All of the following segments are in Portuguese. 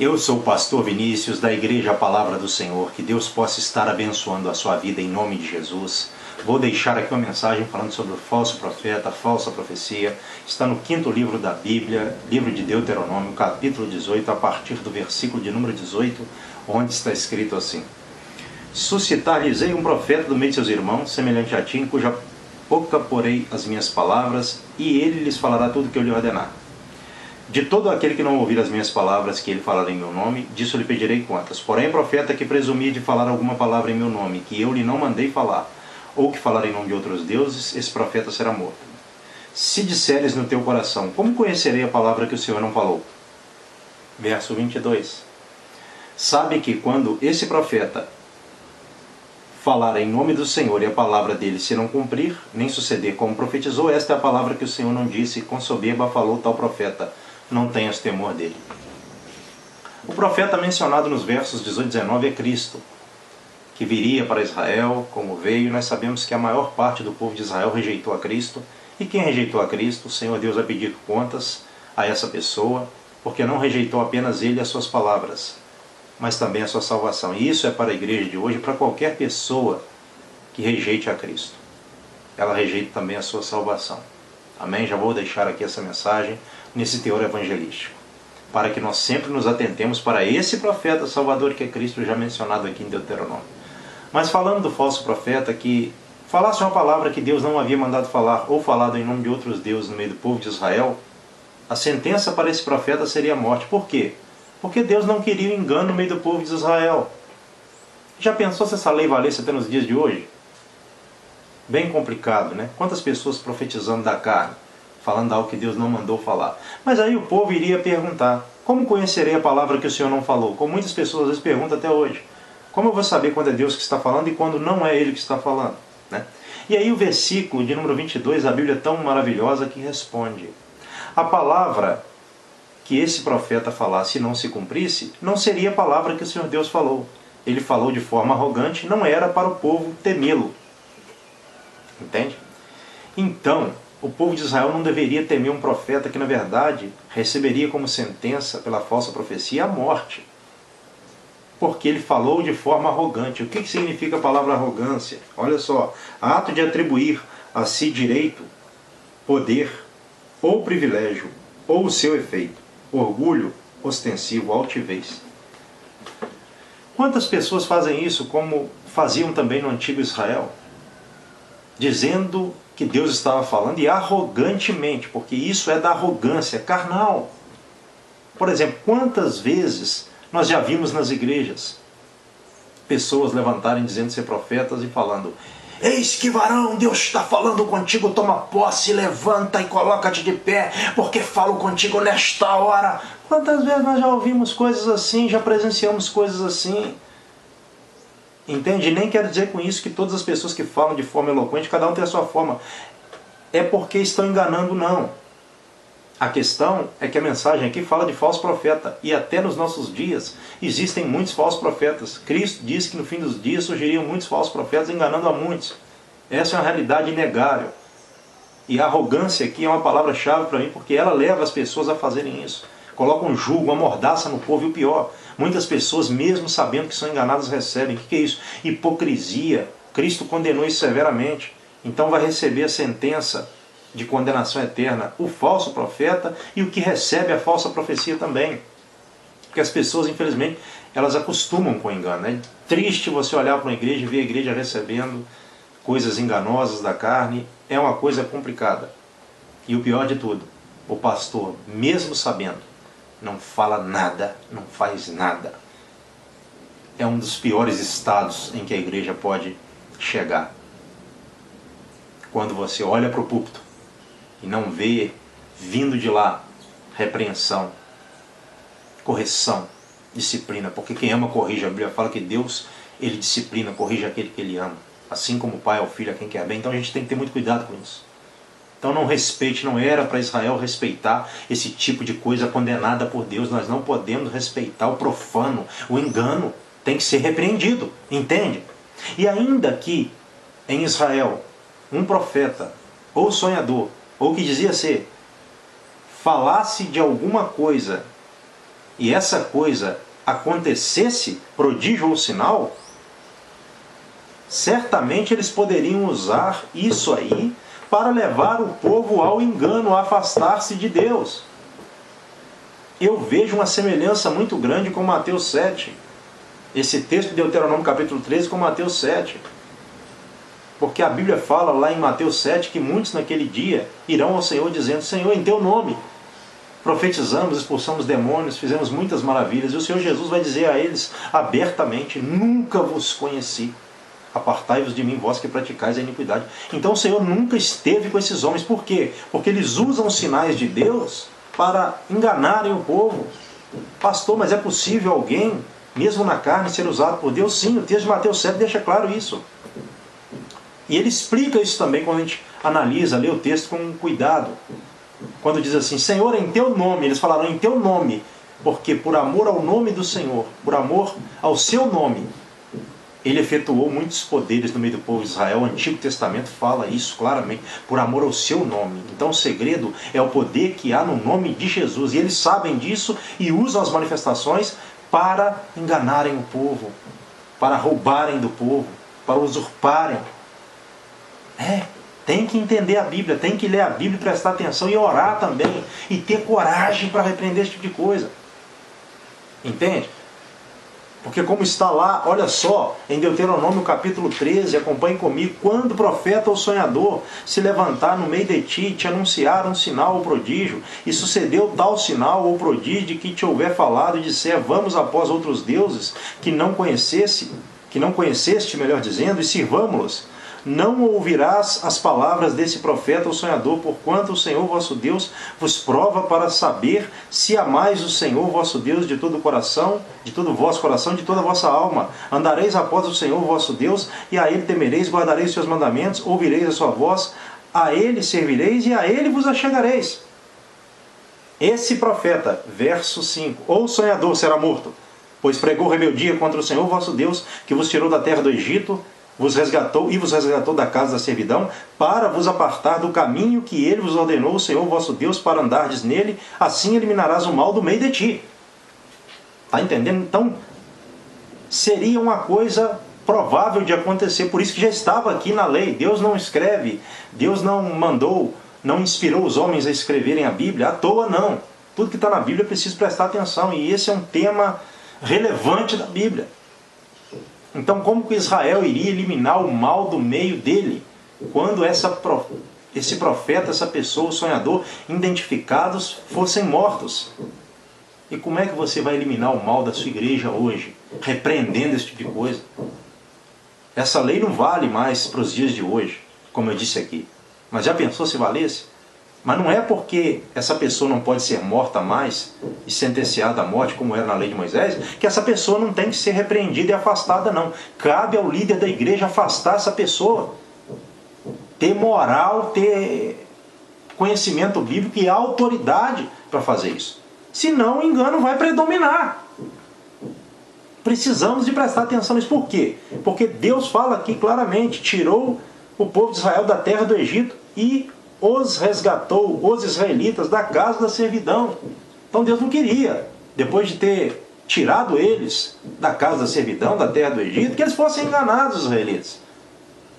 Eu sou o pastor Vinícius da Igreja Palavra do Senhor. Que Deus possa estar abençoando a sua vida em nome de Jesus. Vou deixar aqui uma mensagem falando sobre o falso profeta, a falsa profecia. Está no 5º livro da Bíblia, livro de Deuteronômio, capítulo 18, a partir do versículo de número 18, onde está escrito assim: Suscitar-lhes-ei um profeta do meio de seus irmãos, semelhante a ti, em cuja boca porei as minhas palavras, e ele lhes falará tudo o que eu lhe ordenar. De todo aquele que não ouvir as minhas palavras que ele falar em meu nome, disso lhe pedirei contas. Porém, profeta que presumir de falar alguma palavra em meu nome, que eu lhe não mandei falar, ou que falar em nome de outros deuses, esse profeta será morto. Se disseres no teu coração, como conhecerei a palavra que o Senhor não falou? Verso 22. Sabe que quando esse profeta falar em nome do Senhor e a palavra dele se não cumprir, nem suceder como profetizou, esta é a palavra que o Senhor não disse, com soberba falou tal profeta. Não tenhas temor dele. O profeta mencionado nos versos 18 e 19 é Cristo, que viria para Israel, como veio. Nós sabemos que a maior parte do povo de Israel rejeitou a Cristo. E quem rejeitou a Cristo, o Senhor Deus vai pedir contas a essa pessoa, porque não rejeitou apenas ele e as suas palavras, mas também a sua salvação. E isso é para a igreja de hoje, para qualquer pessoa que rejeite a Cristo. Ela rejeita também a sua salvação. Amém? Já vou deixar aqui essa mensagem nesse teor evangelístico, para que nós sempre nos atentemos para esse profeta salvador que é Cristo, já mencionado aqui em Deuteronômio. Mas falando do falso profeta que falasse uma palavra que Deus não havia mandado falar, ou falado em nome de outros deuses no meio do povo de Israel, a sentença para esse profeta seria a morte. Por quê? Porque Deus não queria o engano no meio do povo de Israel. Já pensou se essa lei valesse até nos dias de hoje? Bem complicado, né? Quantas pessoas profetizando da carne, falando algo que Deus não mandou falar. Mas aí o povo iria perguntar: como conhecerei a palavra que o Senhor não falou? Como muitas pessoas às vezes perguntam até hoje. Como eu vou saber quando é Deus que está falando e quando não é Ele que está falando? Né? E aí o versículo de número 22, a Bíblia é tão maravilhosa que responde: a palavra que esse profeta falasse e não se cumprisse, não seria a palavra que o Senhor Deus falou. Ele falou de forma arrogante, não era para o povo temê-lo. Entende? Então, o povo de Israel não deveria temer um profeta que, na verdade, receberia como sentença pela falsa profecia a morte. Porque ele falou de forma arrogante. O que significa a palavra arrogância? Olha só: ato de atribuir a si direito, poder ou privilégio, ou o seu efeito, orgulho ostensivo, altivez. Quantas pessoas fazem isso, como faziam também no antigo Israel? Dizendo que Deus estava falando, e arrogantemente, porque isso é da arrogância carnal. Por exemplo, quantas vezes nós já vimos nas igrejas pessoas levantarem dizendo ser profetas e falando: eis que varão, Deus está falando contigo, toma posse, levanta e coloca-te de pé, porque falo contigo nesta hora. Quantas vezes nós já ouvimos coisas assim, já presenciamos coisas assim? Entende? Nem quero dizer com isso que todas as pessoas que falam de forma eloquente, cada um tem a sua forma. É porque estão enganando, não. A questão é que a mensagem aqui fala de falso profeta. E até nos nossos dias existem muitos falsos profetas. Cristo disse que no fim dos dias surgiriam muitos falsos profetas enganando a muitos. Essa é uma realidade inegável. E a arrogância aqui é uma palavra-chave para mim, porque ela leva as pessoas a fazerem isso. Coloca um jugo, uma mordaça no povo, e o pior: muitas pessoas, mesmo sabendo que são enganadas, recebem. O que é isso? Hipocrisia. Cristo condenou isso severamente. Então vai receber a sentença de condenação eterna o falso profeta e o que recebe a falsa profecia também. Porque as pessoas, infelizmente, elas acostumam com o engano. É triste você olhar para uma igreja e ver a igreja recebendo coisas enganosas da carne. É uma coisa complicada. E o pior de tudo: o pastor, mesmo sabendo, não fala nada, não faz nada. É um dos piores estados em que a igreja pode chegar. Quando você olha para o púlpito e não vê vindo de lá repreensão, correção, disciplina. Porque quem ama corrige. A Bíblia fala que Deus, Ele disciplina, corrige aquele que Ele ama, assim como o pai ao filho a quem quer bem. Então a gente tem que ter muito cuidado com isso. Então não respeite, não era para Israel respeitar esse tipo de coisa condenada por Deus. Nós não podemos respeitar o profano, o engano. Tem que ser repreendido, entende? E ainda que em Israel um profeta ou sonhador, ou que dizia ser, falasse de alguma coisa e essa coisa acontecesse, prodígio ou sinal, certamente eles poderiam usar isso aí para levar o povo ao engano, a afastar-se de Deus. Eu vejo uma semelhança muito grande com Mateus 7. Esse texto de Deuteronômio capítulo 13 com Mateus 7. Porque a Bíblia fala lá em Mateus 7 que muitos naquele dia irão ao Senhor dizendo: Senhor, em teu nome profetizamos, expulsamos demônios, fizemos muitas maravilhas. E o Senhor Jesus vai dizer a eles abertamente: nunca vos conheci. Apartai-vos de mim, vós que praticais a iniquidade. Então o Senhor nunca esteve com esses homens. Por quê? Porque eles usam os sinais de Deus para enganarem o povo. Pastor, mas é possível alguém, mesmo na carne, ser usado por Deus? Sim, o texto de Mateus 7 deixa claro isso. E ele explica isso também quando a gente analisa, lê o texto com cuidado. Quando diz assim: Senhor, em teu nome, eles falaram em teu nome, porque por amor ao nome do Senhor, por amor ao seu nome, ele efetuou muitos poderes no meio do povo de Israel. O Antigo Testamento fala isso claramente, por amor ao seu nome. Então o segredo é o poder que há no nome de Jesus. E eles sabem disso e usam as manifestações para enganarem o povo, para roubarem do povo, para usurparem. Tem que entender a Bíblia, tem que ler a Bíblia e prestar atenção e orar também. E ter coragem para repreender esse tipo de coisa. Entende? Porque como está lá, olha só, em Deuteronômio capítulo 13, acompanhe comigo: quando o profeta ou sonhador se levantar no meio de ti e te anunciar um sinal ou prodígio, e sucedeu tal sinal ou prodígio de que te houver falado e disser: vamos após outros deuses que não conheceste, melhor dizendo, e sirvamo-los, não ouvirás as palavras desse profeta ou sonhador, porquanto o Senhor vosso Deus vos prova para saber se amais o Senhor vosso Deus de todo o coração, de todo o vosso coração, de toda a vossa alma. Andareis após o Senhor vosso Deus, e a Ele temereis, guardareis os seus mandamentos, ouvireis a sua voz, a Ele servireis e a Ele vos achegareis. Esse profeta, verso 5, ou sonhador será morto, pois pregou rebeldia contra o Senhor vosso Deus, que vos tirou da terra do Egito, vos resgatou da casa da servidão, para vos apartar do caminho que ele vos ordenou, o Senhor vosso Deus, para andardes nele, assim eliminarás o mal do meio de ti. Está entendendo? Então, seria uma coisa provável de acontecer, por isso que já estava aqui na lei. Deus não escreve, Deus não mandou, não inspirou os homens a escreverem a Bíblia à toa, não. Tudo que está na Bíblia é preciso prestar atenção, e esse é um tema relevante da Bíblia. Então, como que Israel iria eliminar o mal do meio dele, quando esse profeta, essa pessoa, o sonhador, identificados, fossem mortos? E como é que você vai eliminar o mal da sua igreja hoje, repreendendo esse tipo de coisa? Essa lei não vale mais para os dias de hoje, como eu disse aqui. Mas já pensou se valesse? Mas não é porque essa pessoa não pode ser morta mais e sentenciada à morte, como era na lei de Moisés, que essa pessoa não tem que ser repreendida e afastada, não. Cabe ao líder da igreja afastar essa pessoa. Ter moral, ter conhecimento bíblico e autoridade para fazer isso. Senão o engano vai predominar. Precisamos de prestar atenção nisso. Por quê? Porque Deus fala aqui claramente: tirou o povo de Israel da terra do Egito e os resgatou, os israelitas, da casa da servidão. Então Deus não queria, depois de ter tirado eles da casa da servidão, da terra do Egito, que eles fossem enganados, os israelitas.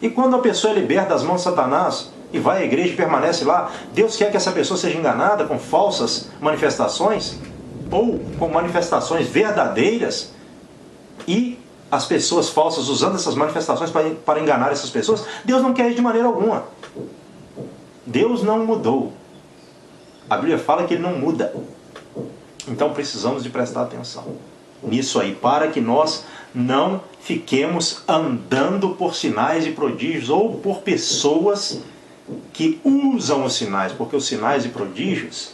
E quando a pessoa é liberta das mãos de Satanás e vai à igreja e permanece lá, Deus quer que essa pessoa seja enganada com falsas manifestações, ou com manifestações verdadeiras, e as pessoas falsas usando essas manifestações para enganar essas pessoas? Deus não quer isso de maneira alguma. Deus não mudou. A Bíblia fala que Ele não muda. Então precisamos de prestar atenção nisso aí, para que nós não fiquemos andando por sinais e prodígios, ou por pessoas que usam os sinais, porque os sinais e prodígios,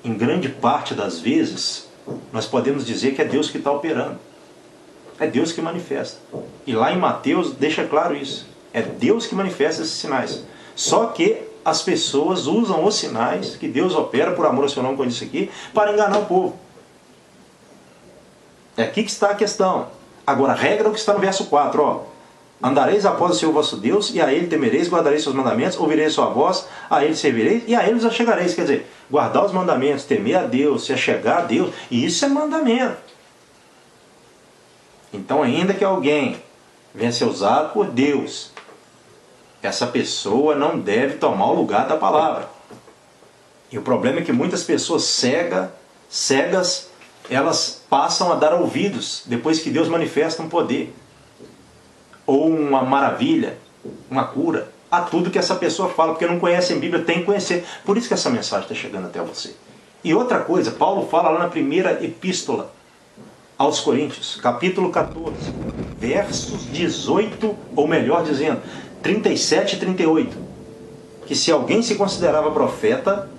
em grande parte das vezes, nós podemos dizer que é Deus que está operando. É Deus que manifesta. E lá em Mateus deixa claro isso. É Deus que manifesta esses sinais. Só que as pessoas usam os sinais que Deus opera por amor ao seu nome, como eu disse aqui, para enganar o povo. É aqui que está a questão. Agora, a regra é o que está no verso 4. Andareis após o Senhor vosso Deus, e a Ele temereis, guardareis seus mandamentos, ouvireis sua voz, a Ele servireis, e a Ele vos achegareis. Quer dizer, guardar os mandamentos, temer a Deus, se achegar a Deus, e isso é mandamento. Então, ainda que alguém venha ser usado por Deus, essa pessoa não deve tomar o lugar da palavra. E o problema é que muitas pessoas cegas, elas passam a dar ouvidos depois que Deus manifesta um poder, ou uma maravilha, uma cura, a tudo que essa pessoa fala, porque não conhece a Bíblia, tem que conhecer. Por isso que essa mensagem está chegando até você. E outra coisa, Paulo fala lá na primeira epístola aos Coríntios, capítulo 14, versos 18, ou melhor dizendo, 37 e 38, que se alguém se considerava profeta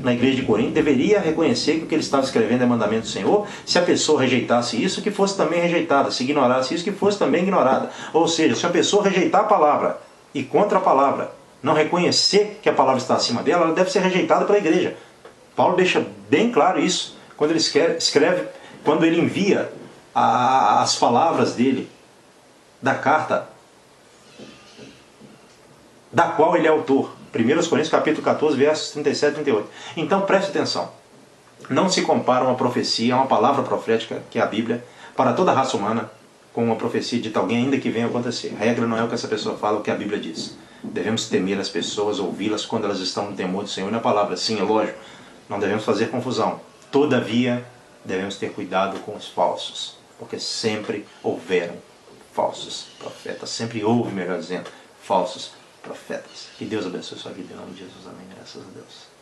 na igreja de Corinto, deveria reconhecer que o que ele estava escrevendo é mandamento do Senhor. Se a pessoa rejeitasse isso, que fosse também rejeitada. Se ignorasse isso, que fosse também ignorada. Ou seja, se a pessoa rejeitar a palavra e contra a palavra, não reconhecer que a palavra está acima dela, ela deve ser rejeitada pela igreja. Paulo deixa bem claro isso quando ele escreve, quando ele envia as palavras dele da carta da qual ele é autor. 1 Coríntios capítulo 14, versos 37 e 38. Então preste atenção. Não se compara uma profecia, uma palavra profética, que é a Bíblia, para toda a raça humana, com uma profecia de alguém ainda que venha acontecer. A regra não é o que essa pessoa fala, o que a Bíblia diz. Devemos temer as pessoas, ouvi-las quando elas estão no temor do Senhor e na palavra. Sim, é lógico. Não devemos fazer confusão. Todavia, devemos ter cuidado com os falsos, porque sempre houveram falsos profetas. Sempre houve, melhor dizendo, falsos profetas. Que Deus abençoe sua vida em nome de Jesus. Amém. Graças a Deus.